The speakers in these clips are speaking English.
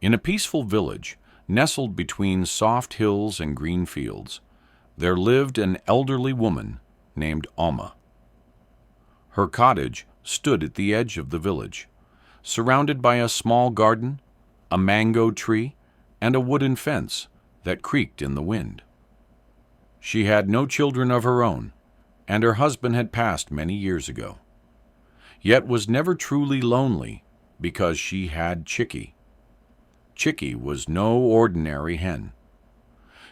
In a peaceful village, nestled between soft hills and green fields, there lived an elderly woman named Alma. Her cottage stood at the edge of the village, surrounded by a small garden, a mango tree, and a wooden fence that creaked in the wind. She had no children of her own, and her husband had passed many years ago, yet was never truly lonely because she had Chickie. Chickie was no ordinary hen.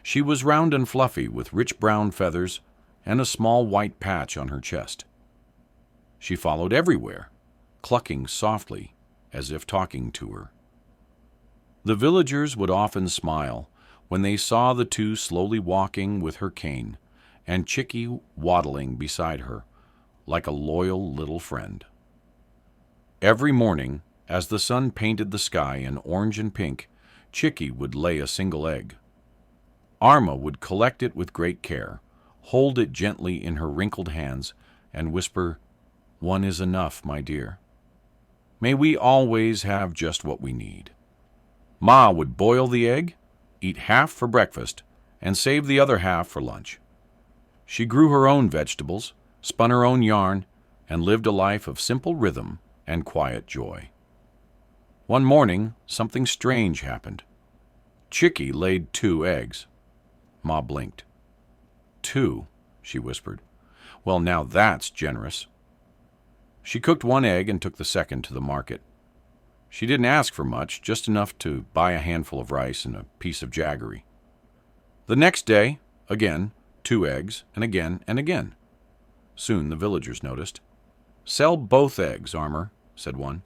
She was round and fluffy with rich brown feathers and a small white patch on her chest. She followed everywhere, clucking softly as if talking to her. The villagers would often smile when they saw the two slowly walking with her cane and Chickie waddling beside her like a loyal little friend. Every morning, as the sun painted the sky in orange and pink, Chickie would lay a single egg. Arma would collect it with great care, hold it gently in her wrinkled hands, and whisper, "One is enough, my dear. May we always have just what we need." Ma would boil the egg, eat half for breakfast, and save the other half for lunch. She grew her own vegetables, spun her own yarn, and lived a life of simple rhythm and quiet joy. One morning, something strange happened. Chickie laid 2 eggs. Ma blinked. 2, she whispered. Well, now that's generous. She cooked 1 egg and took the second to the market. She didn't ask for much, just enough to buy a handful of rice and a piece of jaggery. The next day, again, 2 eggs, and again and again. Soon the villagers noticed. "Sell both eggs, Armour," said one.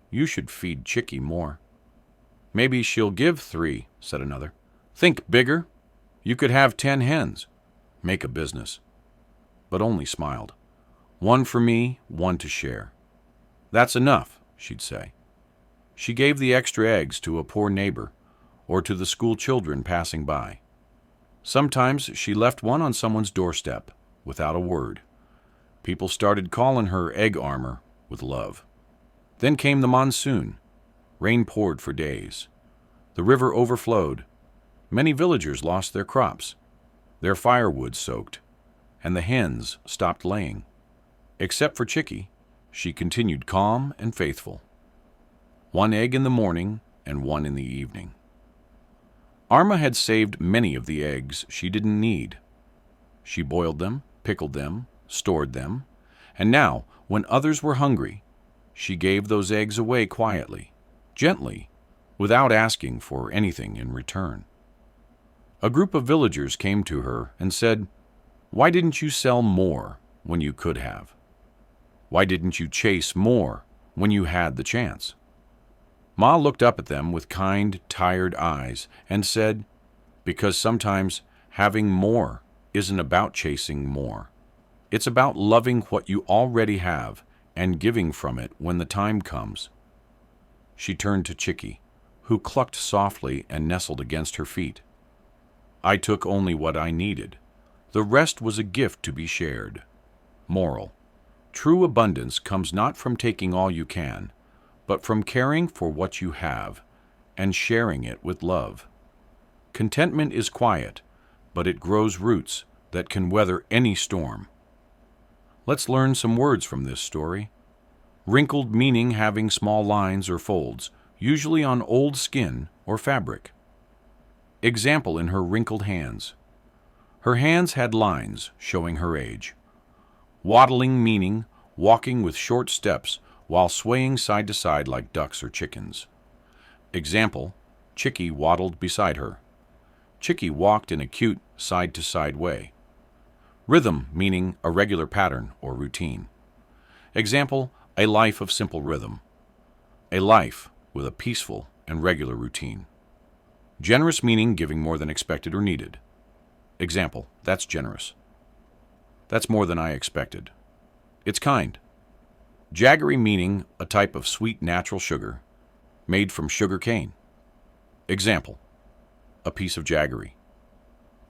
"You should feed Chickie more." "Maybe she'll give 3, said another. "Think bigger. You could have 10 hens. Make a business." But only smiled. "1 for me, 1 to share." "That's enough," she'd say. She gave the extra eggs to a poor neighbor or to the school children passing by. Sometimes she left one on someone's doorstep without a word. People started calling her Egg Armour with love. Then came the monsoon. Rain poured for days. The river overflowed. Many villagers lost their crops. Their firewood soaked, and the hens stopped laying. Except for Chickie, she continued calm and faithful. 1 egg in the morning and 1 in the evening. Arma had saved many of the eggs she didn't need. She boiled them, pickled them, stored them, and now, when others were hungry, she gave those eggs away quietly, gently, without asking for anything in return. A group of villagers came to her and said, "Why didn't you sell more when you could have? Why didn't you chase more when you had the chance?" Ma looked up at them with kind, tired eyes and said, "Because sometimes having more isn't about chasing more. It's about loving what you already have and giving from it when the time comes." She turned to Chickie, who clucked softly and nestled against her feet. "I took only what I needed. The rest was a gift to be shared." Moral: true abundance comes not from taking all you can, but from caring for what you have and sharing it with love. Contentment is quiet, but it grows roots that can weather any storm. Let's learn some words from this story. Wrinkled meaning having small lines or folds, usually on old skin or fabric. Example in her wrinkled hands. Her hands had lines showing her age. Waddling meaning walking with short steps while swaying side to side like ducks or chickens. Example, Chickie waddled beside her. Chickie walked in a cute side-to-side way. Rhythm meaning a regular pattern or routine. Example, a life of simple rhythm. A life with a peaceful and regular routine. Generous meaning giving more than expected or needed. Example, that's generous. That's more than I expected. It's kind. Jaggery meaning a type of sweet natural sugar made from sugar cane. Example, a piece of jaggery.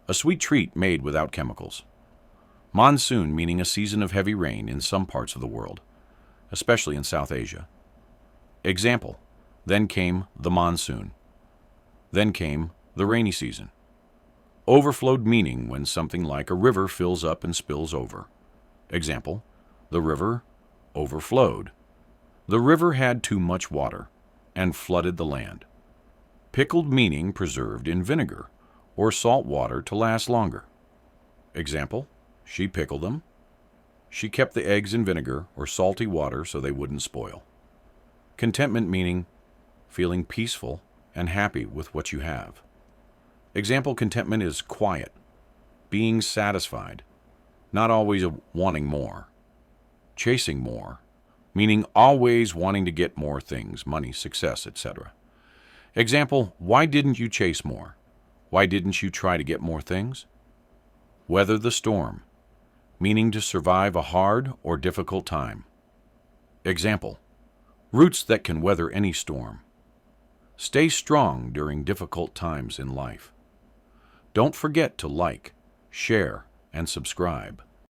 A sweet treat made without chemicals. Monsoon meaning a season of heavy rain in some parts of the world, especially in South Asia. Example, then came the monsoon, Then came the rainy season. Overflowed meaning when something like a river fills up and spills over. Example, the river overflowed. The river had too much water and flooded the land. Pickled meaning preserved in vinegar or salt water to last longer. Example, she pickled them. She kept the eggs in vinegar or salty water so they wouldn't spoil. Contentment meaning feeling peaceful and happy with what you have. Example, contentment is quiet, being satisfied, not always wanting more. Chasing more, meaning always wanting to get more things, money, success, etc. Example, why didn't you chase more? Why didn't you try to get more things? Weather the storm, meaning to survive a hard or difficult time. Example, roots that can weather any storm. Stay strong during difficult times in life. Don't forget to like, share, and subscribe.